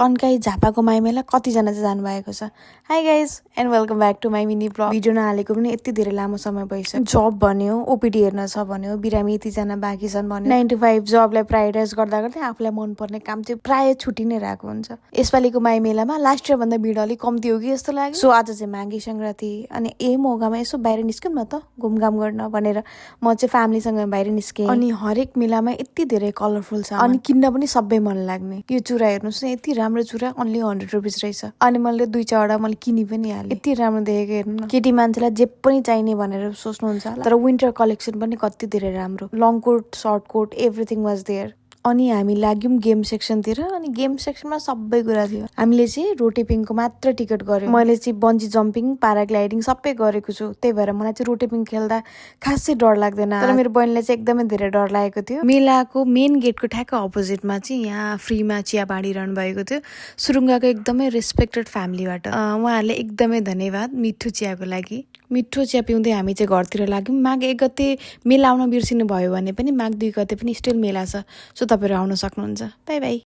कन्काई झापाको माइमेला कतिजना चाहिँ जानुभएको छ। Hi guys and welcome back to my mini blog. Video नहालेको पनि यति धेरै लामो समय भइसक्यो। जब भन्यो, ओपिडी हेर्न छ भन्यो, बिरामी यतिजना बाँकी छन् भन्यो, 9 to 5 जबलाई प्रायोरिटाइज गर्दा गर्दै आफूलाई मनपर्ने काम चाहिँ प्रायः छुट्टी नै रहेको हुन्छ। यसपालिको माइमेलामा लास्ट इयर भन्दा भिड अलिक कम्ती हो कि जस्तो लाग्यो। सो आज चाहिँ माघे सङ्क्रान्ति अनि मौकामा यसो बाहिर निस्क्यौँ न त घुमघाम गर्न भनेर म चाहिँ फ्यामिलीसँग बाहिर निस्केँ। अनि हरेक मेलामा यति धेरै कलरफुल छ अनि किन्न पनि सबै मन लाग्ने। यो चुरा हेर्नुहोस् न, यति राम्रो चुरा, ओन्ली 100 रुपिस रहेछ। अनि मैले 2-4 मैले किनि पनि हालेँ। यति राम्रो देखेको हेर्नु न। केटी मान्छेलाई जे पनि चाहिने भनेर सोच्नुहुन्छ होला, तर विन्टर कलेक्सन पनि कति धेरै राम्रो। Long coat, shirt coat, everything was there. अनि हामी लाग्यौँ गेम सेक्सनतिर। अनि गेम सेक्सनमा सबै कुरा थियो। हामीले चाहिँ रोटेपिङको मात्र टिकट गर्यौँ। मैले चाहिँ बन्जी जम्पिङ, प्याराग्लाइडिङ सबै गरेको छु, त्यही भएर मलाई चाहिँ रोटेपिङ खेल्दा खासै डर लाग्दैन। तर मेरो बहिनीलाई चाहिँ एकदमै धेरै डर लागेको थियो। मेलाको मेन गेटको ठ्याक्क अपोजिटमा चाहिँ यहाँ फ्रीमा चिया बाँडिरहनु भएको थियो सुरुङ्गाको एकदमै रेस्पेक्टेड फ्यामिलीबाट। उहाँहरूले एकदमै धन्यवाद मिठो चियाको लागि। मिठो चिया पिउँदै हामी चाहिँ घरतिर लाग्यौँ। माघ 1 गते मेला आउन बिर्सिनु भयो भने पनि माघ 2 गते पनि स्टिल मेला छ। सो तपाईँहरू आउन सक्नुहुन्छ। By by.